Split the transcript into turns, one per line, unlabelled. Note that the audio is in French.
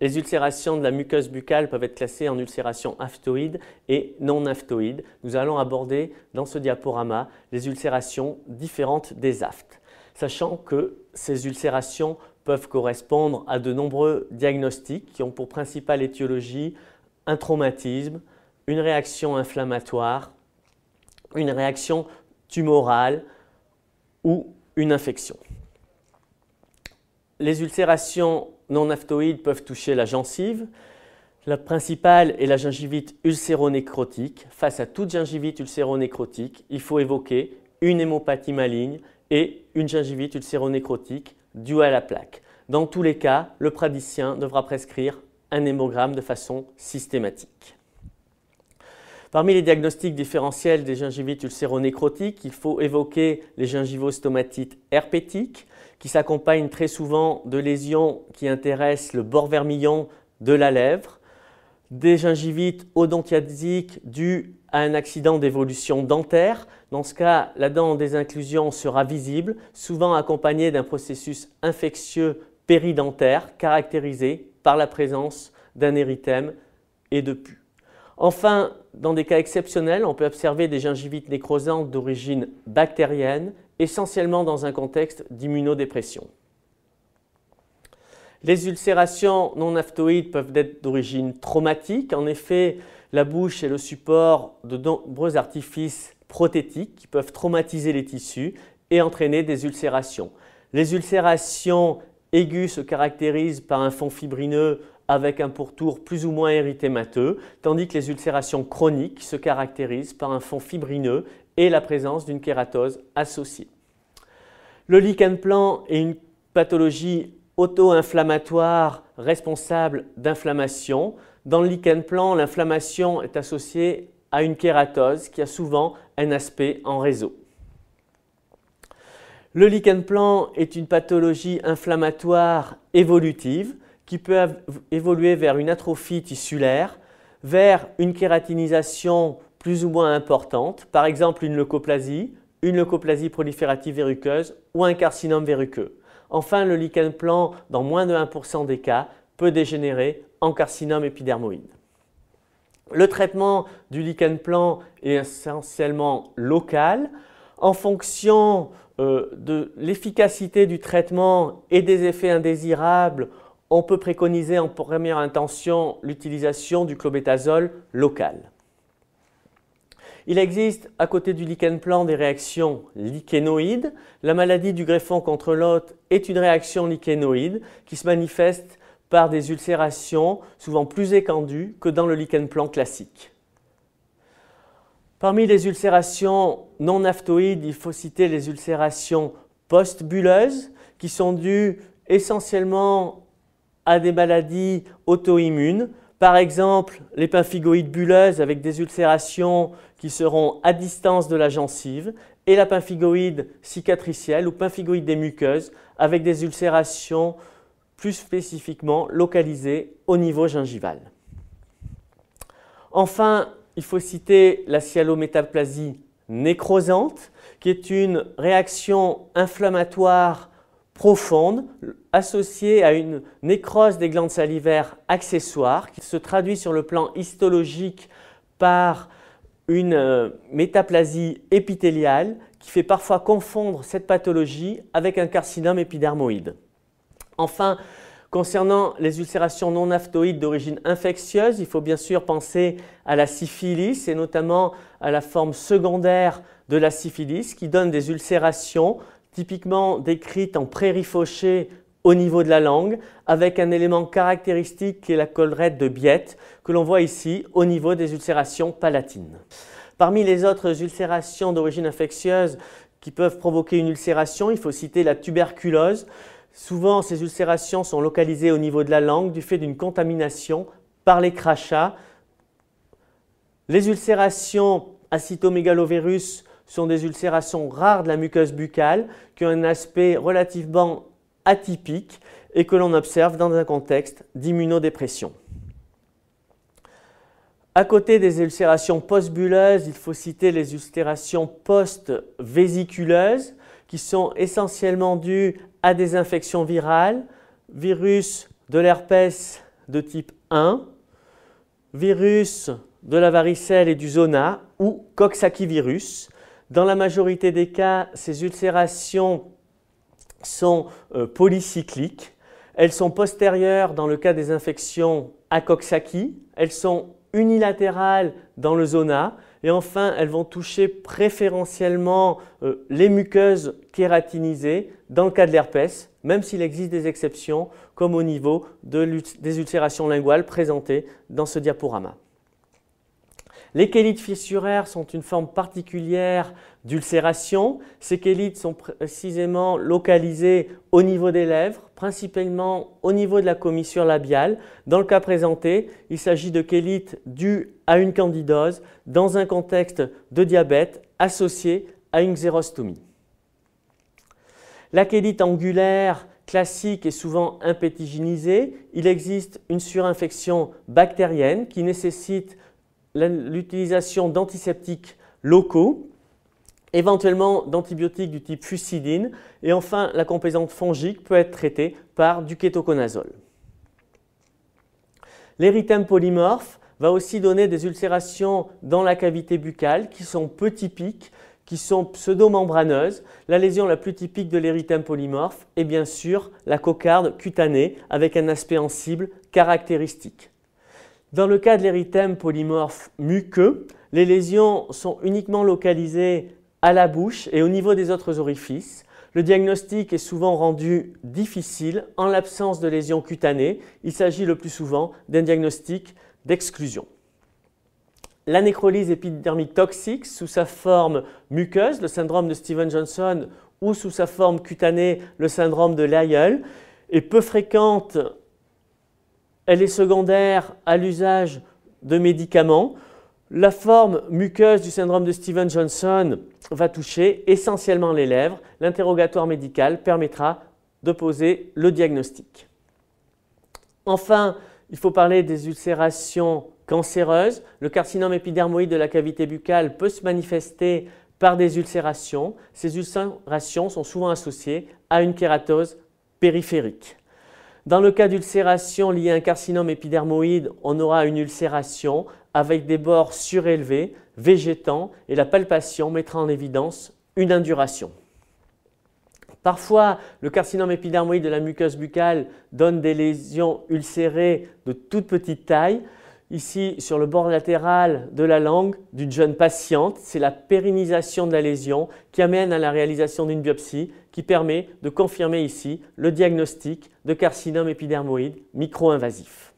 Les ulcérations de la muqueuse buccale peuvent être classées en ulcérations aftoïdes et non aftoïdes. Nous allons aborder dans ce diaporama les ulcérations différentes des aftes, sachant que ces ulcérations peuvent correspondre à de nombreux diagnostics qui ont pour principale étiologie un traumatisme, une réaction inflammatoire, une réaction tumorale ou une infection. Les ulcérations non aftoïdes peuvent toucher la gencive. La principale est la gingivite ulcéronécrotique. Face à toute gingivite ulcéronécrotique, il faut évoquer une hémopathie maligne et une gingivite ulcéronécrotique due à la plaque. Dans tous les cas, le praticien devra prescrire un hémogramme de façon systématique. Parmi les diagnostics différentiels des gingivites ulcéronécrotiques, il faut évoquer les gingivostomatites herpétiques qui s'accompagnent très souvent de lésions qui intéressent le bord vermillon de la lèvre, des gingivites odontiadiques dues à un accident d'évolution dentaire. Dans ce cas, la dent en désinclusion sera visible, souvent accompagnée d'un processus infectieux péridentaire caractérisé par la présence d'un érythème et de pus. Enfin, dans des cas exceptionnels, on peut observer des gingivites nécrosantes d'origine bactérienne, essentiellement dans un contexte d'immunodépression. Les ulcérations non aftoïdes peuvent être d'origine traumatique. En effet, la bouche est le support de nombreux artifices prothétiques qui peuvent traumatiser les tissus et entraîner des ulcérations. Les ulcérations aiguës se caractérisent par un fond fibrineux avec un pourtour plus ou moins érythémateux, tandis que les ulcérations chroniques se caractérisent par un fond fibrineux et la présence d'une kératose associée. Le lichen plan est une pathologie auto-inflammatoire responsable d'inflammation. Dans le lichen plan, l'inflammation est associée à une kératose qui a souvent un aspect en réseau. Le lichen plan est une pathologie inflammatoire évolutive qui peut évoluer vers une atrophie tissulaire, vers une kératinisation plus ou moins importante, par exemple une leucoplasie proliférative verruqueuse ou un carcinome verruqueux. Enfin, le lichen plan, dans moins de 1% des cas, peut dégénérer en carcinome épidermoïde. Le traitement du lichen plan est essentiellement local. En fonction de l'efficacité du traitement et des effets indésirables, on peut préconiser en première intention l'utilisation du clobetasol local. Il existe à côté du lichen plan des réactions lichénoïdes. La maladie du greffon contre l'hôte est une réaction lichénoïde qui se manifeste par des ulcérations souvent plus étendues que dans le lichen plan classique. Parmi les ulcérations non aftoïdes, il faut citer les ulcérations post-bulleuses qui sont dues essentiellement à des maladies auto-immunes. Par exemple, les pemphigoïdes bulleuses avec des ulcérations qui seront à distance de la gencive et la pemphigoïde cicatricielle ou pemphigoïde des muqueuses avec des ulcérations plus spécifiquement localisées au niveau gingival. Enfin, il faut citer la cyalométaplasie nécrosante qui est une réaction inflammatoire profonde associée à une nécrose des glandes salivaires accessoires qui se traduit sur le plan histologique par une métaplasie épithéliale qui fait parfois confondre cette pathologie avec un carcinome épidermoïde. Enfin, concernant les ulcérations non aftoïdes d'origine infectieuse, il faut bien sûr penser à la syphilis et notamment à la forme secondaire de la syphilis qui donne des ulcérations typiquement décrites en prairie fauchée au niveau de la langue avec un élément caractéristique qui est la collerette de Biette que l'on voit ici au niveau des ulcérations palatines. Parmi les autres ulcérations d'origine infectieuse qui peuvent provoquer une ulcération, il faut citer la tuberculose. Souvent, ces ulcérations sont localisées au niveau de la langue du fait d'une contamination par les crachats. Les ulcérations à cytomégalovirus sont des ulcérations rares de la muqueuse buccale qui ont un aspect relativement atypique et que l'on observe dans un contexte d'immunodépression. À côté des ulcérations post-bulleuses, il faut citer les ulcérations post-vésiculeuses qui sont essentiellement dues à des infections virales, virus de l'herpès, de type 1, virus de la varicelle et du zona ou Coxsackie virus. Dans la majorité des cas, ces ulcérations sont polycycliques. Elles sont postérieures dans le cas des infections à Coxsackie. Elles sont unilatérales dans le zona. Et enfin, elles vont toucher préférentiellement les muqueuses kératinisées dans le cas de l'herpès, même s'il existe des exceptions, comme au niveau des ulcérations linguales présentées dans ce diaporama. Les chélites fissuraires sont une forme particulière d'ulcération. Ces chélites sont précisément localisées au niveau des lèvres, principalement au niveau de la commissure labiale. Dans le cas présenté, il s'agit de chélites dues à une candidose dans un contexte de diabète associé à une xérostomie. La chélite angulaire classique est souvent impétiginisée. Il existe une surinfection bactérienne qui nécessite l'utilisation d'antiseptiques locaux, éventuellement d'antibiotiques du type fusidine, et enfin la composante fongique peut être traitée par du kétoconazole. L'érythème polymorphe va aussi donner des ulcérations dans la cavité buccale qui sont peu typiques, qui sont pseudomembraneuses. La lésion la plus typique de l'érythème polymorphe est bien sûr la cocarde cutanée avec un aspect en cible caractéristique. Dans le cas de l'érythème polymorphe muqueux, les lésions sont uniquement localisées à la bouche et au niveau des autres orifices. Le diagnostic est souvent rendu difficile en l'absence de lésions cutanées. Il s'agit le plus souvent d'un diagnostic d'exclusion. La nécrolyse épidermique toxique sous sa forme muqueuse, le syndrome de Stevens-Johnson, ou sous sa forme cutanée, le syndrome de Lyell, est peu fréquente. Elle est secondaire à l'usage de médicaments. La forme muqueuse du syndrome de Stevens-Johnson va toucher essentiellement les lèvres. L'interrogatoire médical permettra de poser le diagnostic. Enfin, il faut parler des ulcérations cancéreuses. Le carcinome épidermoïde de la cavité buccale peut se manifester par des ulcérations. Ces ulcérations sont souvent associées à une kératose périphérique. Dans le cas d'ulcération liée à un carcinome épidermoïde, on aura une ulcération avec des bords surélevés, végétants, et la palpation mettra en évidence une induration. Parfois, le carcinome épidermoïde de la muqueuse buccale donne des lésions ulcérées de toute petite taille. Ici, sur le bord latéral de la langue d'une jeune patiente, c'est la pérennisation de la lésion qui amène à la réalisation d'une biopsie qui permet de confirmer ici le diagnostic de carcinome épidermoïde micro-invasif.